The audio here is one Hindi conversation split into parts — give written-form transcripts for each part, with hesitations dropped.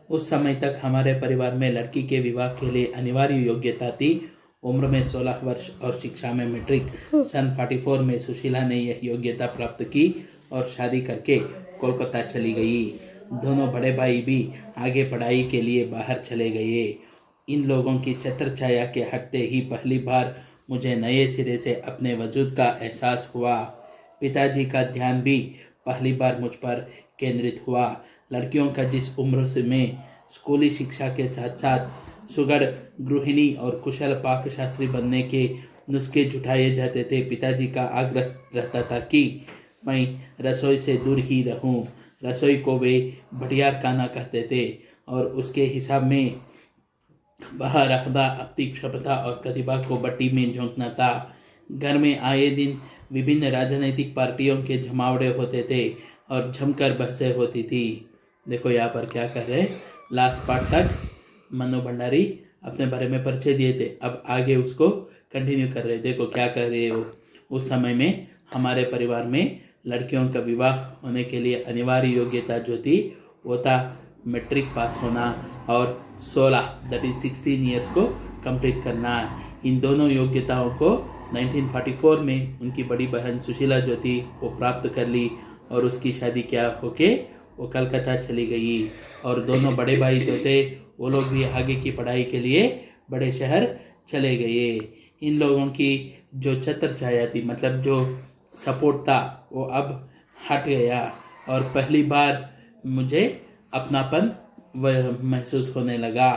उस समय तक हमारे परिवार में लड़की के विवाह के लिए अनिवार्य योग्यता थी। उम्र में 16 वर्ष और शिक्षा में मैट्रिक। सन 44 में सुशीला ने यह योग्यता प्राप्त की और शादी करके कोलकाता चली गई। दोनों बड़े भाई भी आगे पढ़ाई के लिए बाहर चले गए। इन लोगों की छत्र छाया के हटते ही पहली बार मुझे नए सिरे से अपने वजूद का एहसास हुआ। पिताजी का ध्यान भी पहली बार मुझ पर केंद्रित हुआ। लड़कियों का जिस उम्र से में स्कूली शिक्षा के साथ साथ सुगढ़ गृहिणी और कुशल पाकशास्त्री बनने के नुस्खे जुटाए जाते थे, पिताजी का आग्रह रहता था कि मैं रसोई से दूर ही रहूं। रसोई को वे भटियार खाना कहते थे और उसके हिसाब में वह रहता अपनी क्षमता और प्रतिभा को भट्टी में झोंकना था। घर में आए दिन विभिन्न राजनीतिक पार्टियों के जमावड़े होते थे और जमकर बहसें होती थी। देखो यहाँ पर क्या कर रहे, लास्ट पार्ट तक मनु भंडारी अपने बारे में परिचय दिए थे, अब आगे उसको कंटिन्यू कर रहे। देखो क्या कह रहे हो। उस समय में हमारे परिवार में लड़कियों का विवाह होने के लिए अनिवार्य योग्यता जो थी वो था मैट्रिक पास होना और 16 ईयर्स को कंप्लीट करना। इन दोनों योग्यताओं को 1944 में उनकी बड़ी बहन सुशीला जो थी वो प्राप्त कर ली और उसकी शादी क्या होके वो कलकत्ता चली गई। और दोनों बड़े भाई जो थे वो लोग भी आगे की पढ़ाई के लिए बड़े शहर चले गए। इन लोगों की जो छत्र छाया थी, मतलब जो सपोर्ट था, वो अब हट गया और पहली बार मुझे अपनापन महसूस होने लगा।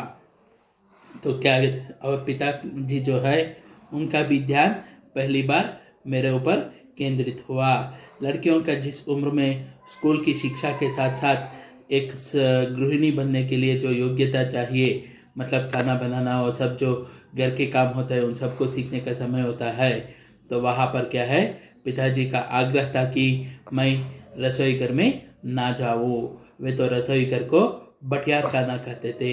तो क्या, और पिताजी जो है उनका भी ध्यान पहली बार मेरे ऊपर केंद्रित हुआ। लड़कियों का जिस उम्र में स्कूल की शिक्षा के साथ साथ एक गृहिणी बनने के लिए जो योग्यता चाहिए, मतलब खाना बनाना और सब जो घर के काम होता है उन सबको सीखने का समय होता है, तो वहाँ पर क्या है, पिताजी का आग्रह था कि मैं रसोई घर में ना जाऊँ। वे तो रसोई घर को बटियार खाना कहते थे।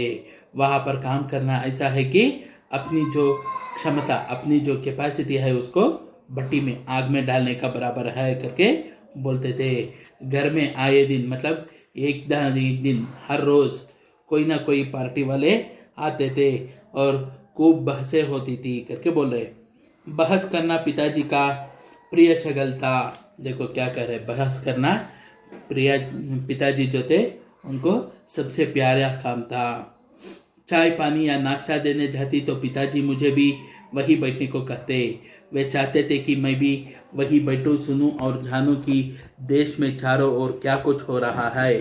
वहाँ पर काम करना ऐसा है कि अपनी जो क्षमता, अपनी जो कैपेसिटी है उसको भट्टी में आग में डालने का बराबर है करके बोलते थे। घर में आए दिन, मतलब एक दिन हर रोज कोई ना कोई पार्टी वाले आते थे और खूब बहसें होती थी करके बोल रहे। बहस करना पिताजी का प्रिय शगल था। देखो क्या कह रहे, बहस करना पिताजी जो थे उनको सबसे प्यारा काम था। चाय पानी या नाश्ता देने जाती तो पिताजी मुझे भी वही बैठने को कहते। वे चाहते थे कि मैं भी वही बैठूं, सुनूं और जानूं कि देश में चारों ओर क्या कुछ हो रहा है।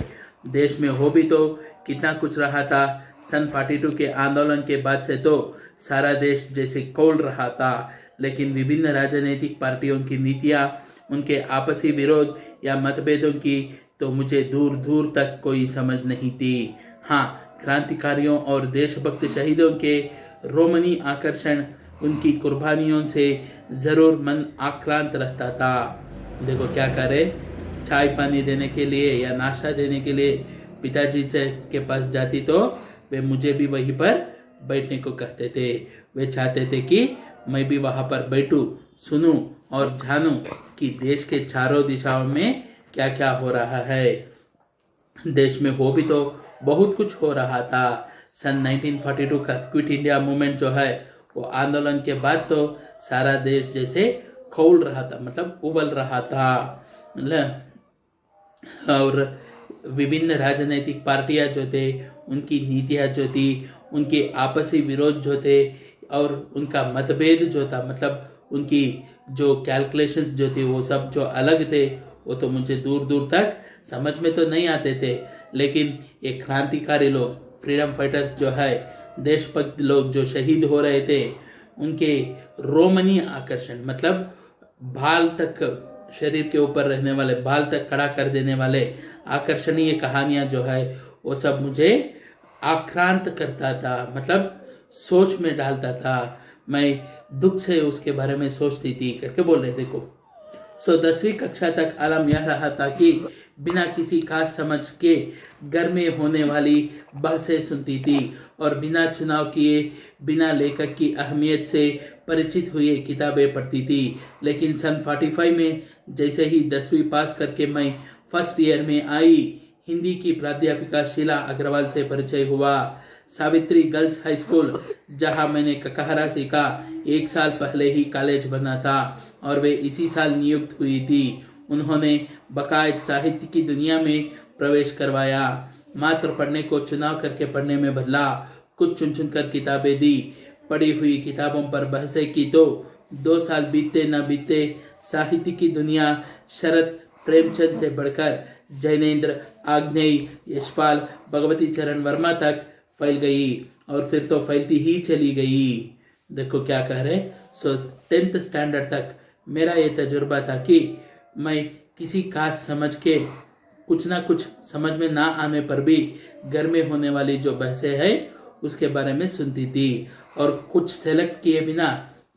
देश में हो भी तो कितना कुछ रहा था। सन 42 के आंदोलन के बाद से तो सारा देश जैसे खौल रहा था, लेकिन विभिन्न राजनीतिक पार्टियों की नीतियां, उनके आपसी विरोध या मतभेदों की तो मुझे दूर दूर तक कोई समझ नहीं थी। हाँ, क्रांतिकारियों और देशभक्त शहीदों के रोमनी आकर्षण, उनकी कुर्बानियों से जरूर मन आक्रांत रहता था। देखो क्या करे, चाय पानी देने के लिए या नाश्ता देने के लिए पिताजी से के पास जाती तो वे मुझे भी वहीं पर बैठने को कहते थे। वे चाहते थे कि मैं भी वहां पर बैठूं, सुनूं और जानूं कि देश के चारों दिशाओं में क्या क्या हो रहा है। देश में हो भी तो बहुत कुछ हो रहा था। सन 1942 का क्विट इंडिया मूवमेंट जो है वो आंदोलन के बाद तो सारा देश जैसे खौल रहा था, मतलब उबल रहा था। और विभिन्न राजनीतिक पार्टियां जो थे, उनकी नीतियां जो थी, उनके आपसी विरोध जो थे और उनका मतभेद जो था, मतलब उनकी जो कैलकुलेशंस जो थी वो सब जो अलग थे, वो तो मुझे दूर दूर तक समझ में तो नहीं आते थे। लेकिन ये क्रांतिकारी लोग, फ्रीडम फाइटर्स जो है, देशभक्त लोग जो शहीद हो रहे थे, उनके रोमनी आकर्षण, मतलब बाल तक, शरीर के ऊपर रहने वाले बाल तक खड़ा कर देने वाले आकर्षणीय कहानियां जो है वो सब मुझे आक्रांत करता था, मतलब सोच में डालता था। मैं दुख से उसके बारे में सोचती थी करके बोल रहे थे को। 10वीं कक्षा तक आलम यह रहा था कि बिना किसी खास समझ के घर में होने वाली बहसें सुनती थी और बिना चुनाव किए, बिना लेखक की अहमियत से परिचित हुए किताबें पढ़ती थी। लेकिन सन 45 में जैसे ही 10वीं पास करके मैं फर्स्ट ईयर में आई, हिंदी की प्राध्यापिका शीला अग्रवाल से परिचय हुआ। सावित्री गर्ल्स हाई स्कूल, जहां मैंने ककहरा सीखा, 1 साल पहले ही कॉलेज बना था और वे इसी साल नियुक्त हुई थी। उन्होंने बाकायदा साहित्य की दुनिया में प्रवेश करवाया। मात्र पढ़ने को चुनाव करके पढ़ने में बदला। कुछ चुन चुनकर किताबें दी, पढ़ी हुई किताबों पर बहसें की तो 2 साल बीते न बीते साहित्य की दुनिया शरद प्रेमचंद से बढ़कर जैनेन्द्र, आग्नेय, यशपाल, भगवती चरण वर्मा तक फैल गई और फिर तो फैलती ही चली गई। देखो क्या कह रहे। सो 10th स्टैंडर्ड तक मेरा ये तजुर्बा था कि मैं किसी खास समझ के कुछ ना कुछ समझ में ना आने पर भी घर में होने वाली जो बहसें हैं उसके बारे में सुनती थी और कुछ सेलेक्ट किए बिना,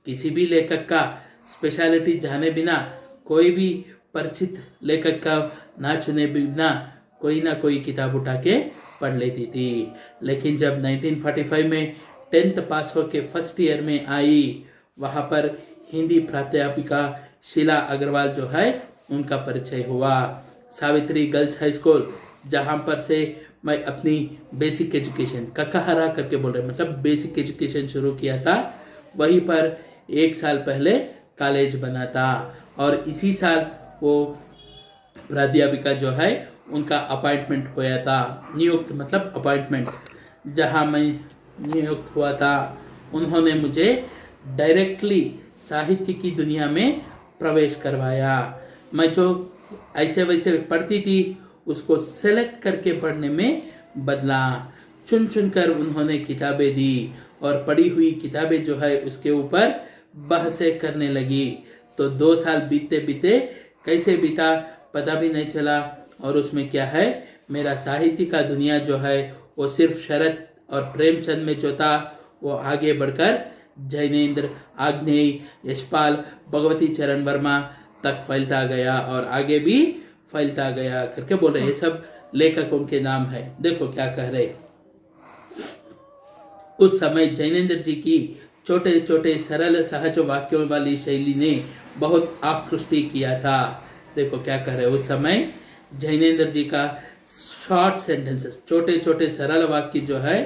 किसी भी लेखक का स्पेशलिटी जाने बिना, कोई भी परिचित लेखक का ना चुने बिना कोई ना कोई किताब उठा के पढ़ लेती थी। लेकिन जब 1945 में 10th पास होके फर्स्ट ईयर में आई, वहां पर हिंदी प्राध्यापिका शीला अग्रवाल जो है उनका परिचय हुआ। सावित्री गर्ल्स हाई स्कूल, जहां पर से मैं अपनी बेसिक एजुकेशन, ककहरा करके बोल रहे मतलब बेसिक एजुकेशन शुरू किया था, वहीं पर 1 साल पहले कॉलेज बना था और इसी साल वो प्राध्यापिका जो है उनका अपॉइंटमेंट हुआ था। नियुक्त मतलब अपॉइंटमेंट, जहां मैं नियुक्त हुआ था उन्होंने मुझे डायरेक्टली साहित्य की दुनिया में प्रवेश करवाया। मैं जो ऐसे वैसे पढ़ती थी उसको सेलेक्ट करके पढ़ने में बदला। चुन चुनकर उन्होंने किताबें दी और पढ़ी हुई किताबें जो है उसके ऊपर बहसें करने लगी। तो 2 साल बीते बीते कैसे बीता पता भी नहीं चला। और उसमें क्या है, मेरा साहित्य का दुनिया जो है वो सिर्फ शरद और प्रेमचंद में जो था वो आगे बढ़कर जैनेन्द्र, आग्नेय, यशपाल, भगवती चरण वर्मा तक फैलता गया और आगे भी फैलता गया करके बोल रहे। ये सब लेखकों के नाम है। देखो क्या कह रहे। उस समय जैनेन्द्र जी की छोटे छोटे सरल सहज वाक्यों वाली शैली ने बहुत आकृष्टि किया था। देखो क्या कह रहे। उस समय जैनेन्द्र जी का शॉर्ट सेंटेंसेस, छोटे छोटे सरल वाक्य जो है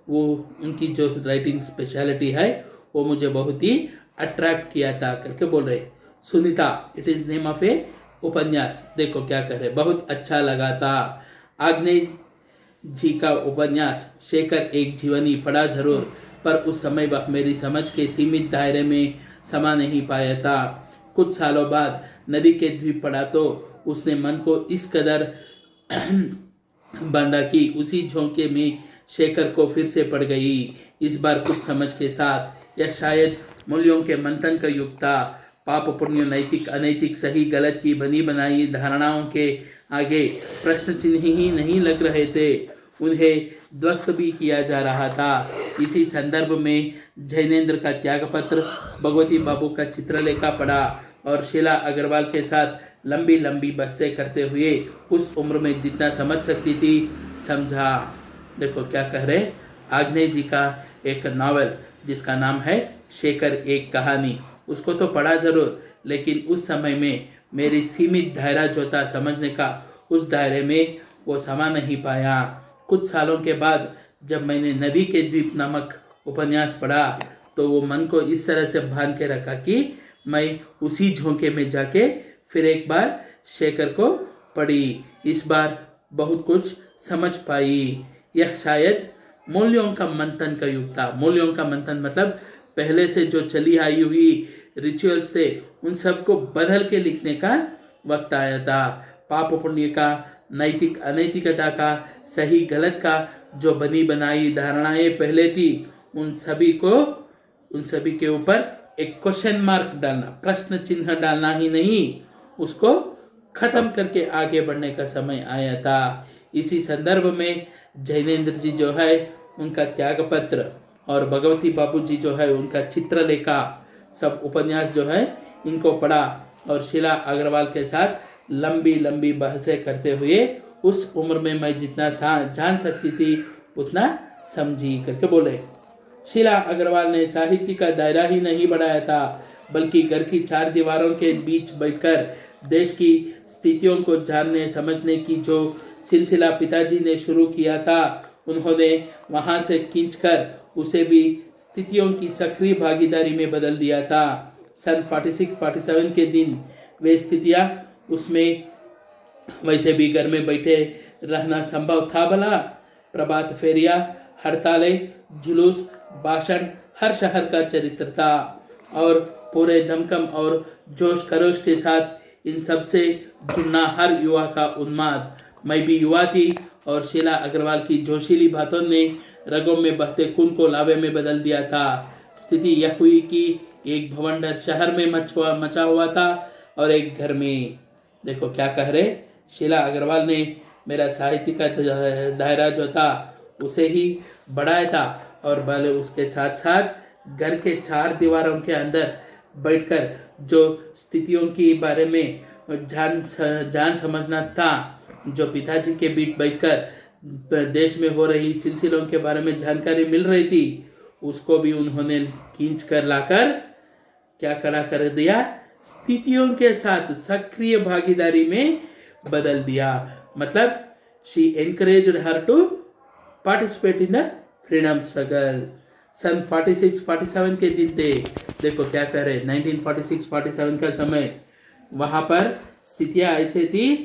वो उनकी जो राइटिंग स्पेशलिटी है वो मुझे बहुत ही अट्रैक्ट किया था करके बोल रहे। Sunita, it is name of a उपन्यास। देखो क्या कह रहे, बहुत अच्छा लगा था। आग्नेय जी का उपन्यास शेखर एक जीवनी पढ़ा जरूर, पर उस समय वह मेरी समझ के सीमित दायरे में समा नहीं पाया था। कुछ सालों बाद नदी के द्वीप पढ़ा तो उसने मन को इस कदर बांधा कि उसी झोंके में शेखर को फिर से पड़ गई, इस बार कुछ समझ के साथ। यह शायद मूल्यों के मंथन का युग था। पाप पुण्य, नैतिक अनैतिक, सही गलत की बनी बनाई धारणाओं के आगे प्रश्न चिन्ह ही नहीं लग रहे थे, उन्हें ध्वस्त भी किया जा रहा था। इसी संदर्भ में जैनेन्द्र का त्यागपत्र, भगवती बाबू का चित्रलेखा पढ़ा और शीला अग्रवाल के साथ लंबी लंबी बहसें करते हुए उस उम्र में जितना समझ सकती थी समझा। देखो क्या कह रहे। आग्नेय जी का एक नॉवेल जिसका नाम है शेखर एक कहानी, उसको तो पढ़ा जरूर, लेकिन उस समय में मेरी सीमित दायरा जो था समझने का, उस दायरे में वो समा नहीं पाया। कुछ सालों के बाद जब मैंने नदी के द्वीप नामक उपन्यास पढ़ा तो वो मन को इस तरह से बांध के रखा कि मैं उसी झोंके में जाके फिर एक बार शेखर को पढ़ी। इस बार बहुत कुछ समझ पाई। यह शायद मूल्यों का मंथन का युग था। मूल्यों का मंथन मतलब पहले से जो चली आई हुई रिचुअल्स थे उन सबको बदल के लिखने का वक्त आया था। पाप पुण्य का, नैतिक अनैतिकता का, सही गलत का जो बनी बनाई धारणाएं पहले थी उन सभी के ऊपर एक क्वेश्चन मार्क डालना, प्रश्न चिन्ह डालना ही नहीं, उसको खत्म करके आगे बढ़ने का समय आया था। इसी संदर्भ में जैनेन्द्र जी जो है उनका त्यागपत्र और भगवती बाबू जी जो है उनका चित्रलेखा, सब उपन्यास जो है इनको पढ़ा और शीला अग्रवाल के साथ लंबी लंबी बहसें करते हुए उस उम्र में मैं जितना जान सकती थी उतना समझी करके बोले। शीला अग्रवाल ने साहित्य का दायरा ही नहीं बढ़ाया था, बल्कि घर की 4 दीवारों के बीच बैठकर देश की स्थितियों को जानने समझने की जो सिलसिला पिताजी ने शुरू किया था, उन्होंने वहां से खींचकर उसे भी स्थितियों की सक्रिय भागीदारी में बदल दिया था। सन 46-47 के दिन वे स्थितियां उसमें वैसे भी घर में बैठे रहना संभव था भला। प्रभात फेरिया, हड़तालें, जुलूस, भाषण हर शहर का चरित्र था और पूरे दमखम और जोश खरोश के साथ इन सब से जुड़ना हर युवा का उन्माद। मैं भी युवा थी और शीला अग्रवाल की जोशीली बातों ने रगों में बहते खून को लावे में बदल दिया था। स्थिति यह हुई कि एक भवंडर शहर में मचा हुआ था और एक घर में। देखो क्या कह रहे, शीला अग्रवाल ने मेरा साहित्य का दायरा जो था उसे ही बढ़ाया था और भले उसके साथ साथ घर के 4 दीवारों के अंदर बैठकर जो स्थितियों के बारे में जान समझना था, जो पिताजी के बीच बैठकर देश में हो रही सिलसिलों के बारे में जानकारी मिल रही थी, उसको भी उन्होंने खींच कर लाकर क्या खड़ा कर दिया, स्थितियों के साथ सक्रिय भागीदारी में बदल दिया। मतलब she encouraged her to participate in the freedom struggle. सन 46-47 के दिन थे। देखो क्या कह रहे, 1946-47 का समय, वहां पर स्थितियां ऐसे थी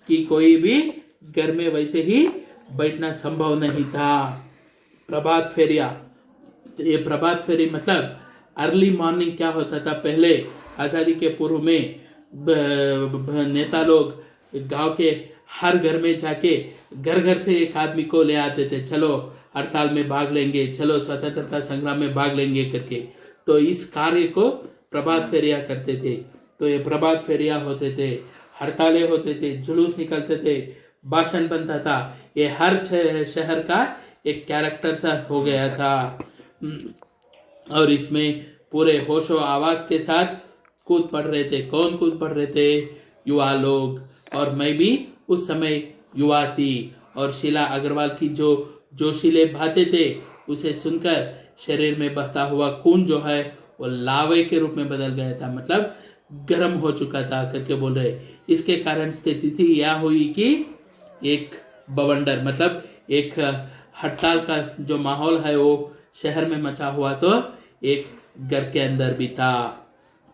कि कोई भी घर में वैसे ही बैठना संभव नहीं था। प्रभात फेरिया, ये प्रभात फेरी मतलब अर्ली मॉर्निंग क्या होता था पहले, आजादी के पूर्व में नेता लोग गांव के हर घर में जाके घर घर से एक आदमी को ले आते थे, चलो हड़ताल में भाग लेंगे, चलो स्वतंत्रता संग्राम में भाग लेंगे करके। तो इस कार्य को प्रभात फेरिया करते थे। तो ये प्रभात फेरिया होते थे, हड़तालें होते थे, जुलूस निकलते थे, भाषण बनता था। ये हर शहर का एक कैरेक्टर सा हो गया था और इसमें पूरे होशो आवाज के साथ कूद पड़ रहे थे। कौन कूद पड़ रहे थे? युवा लोग। और मैं भी उस समय युवा थी और शीला अग्रवाल की जो जोशीले बातें थे उसे सुनकर शरीर में बहता हुआ खून जो है वो लावे के रूप में बदल गया था, मतलब गर्म हो चुका था करके बोल रहे। इसके कारण स्थिति यह हुई कि एक बवंडर मतलब एक हड़ताल का जो माहौल है वो शहर में मचा हुआ तो एक घर के अंदर भी था।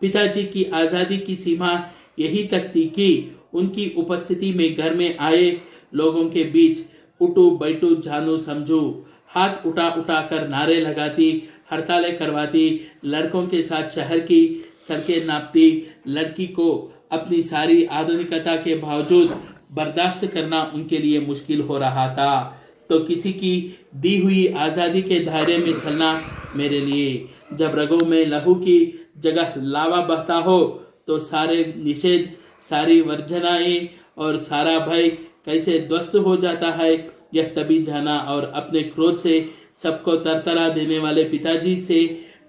पिताजी की आजादी की सीमा यही तक थी कि उनकी उपस्थिति में घर में आए लोगों के बीच उठू बैठू जानू समझू, हाथ उठा उठा कर नारे लगाती, हड़तालें करवाती, लड़कों के साथ शहर की सड़कें नापती। लड़की को अपनी सारी आधुनिकता के बावजूद बर्दाश्त करना उनके लिए मुश्किल हो रहा था। तो किसी की दी हुई आजादी के दायरे में चलना मेरे लिए, जब रगों में लहू की जगह लावा बहता हो तो सारे निषेध, सारी वर्जनाएं और सारा भय कैसे ध्वस्त हो जाता है, यह तभी जाना। और अपने क्रोध से सबको तरतरा देने वाले पिताजी से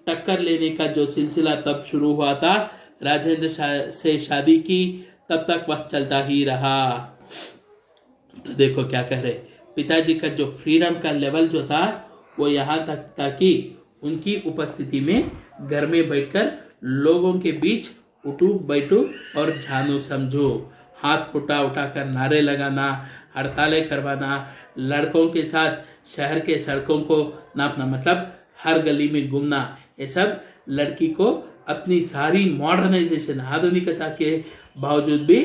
टक्कर लेने का जो सिलसिला तब शुरू हुआ था, राजेंद्र से शादी की, तब तक वह चलता ही रहा। तो देखो क्या कह रहे, पिताजी का जो फ्रीडम का लेवल जो था वो यहाँ तक था कि उनकी उपस्थिति में घर में बैठकर लोगों के बीच उठू बैठू और जानू समझो, हाथ उठा उठा कर नारे लगाना, हड़तालें करवाना, लड़कों के साथ शहर के सड़कों को नापना, मतलब हर गली में घूमना, ये सब लड़की को अपनी सारी मॉडर्नाइजेशन आधुनिकता के बावजूद भी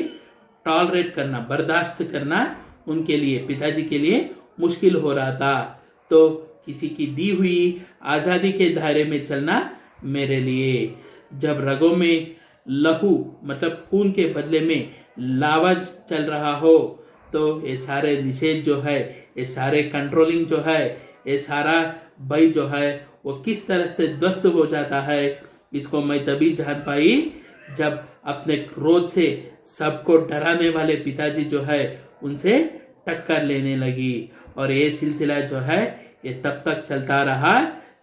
टॉलरेट करना, बर्दाश्त करना उनके लिए, पिताजी के लिए मुश्किल हो रहा था। तो किसी की दी हुई आजादी के दायरे में चलना मेरे लिए, जब रगों में लहू मतलब खून के बदले में लावा चल रहा हो तो ये सारे निषेध जो है, ये सारे कंट्रोलिंग जो है, ये सारा भय जो है वो किस तरह से ध्वस्त हो जाता है, इसको मैं तभी जान पाई जब अपने क्रोध से सबको डराने वाले पिताजी जो है उनसे टक्कर लेने लगी। और ये सिलसिला जो है ये तब तक चलता रहा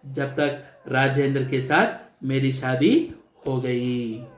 जब तक राजेंद्र के साथ मेरी शादी हो गई।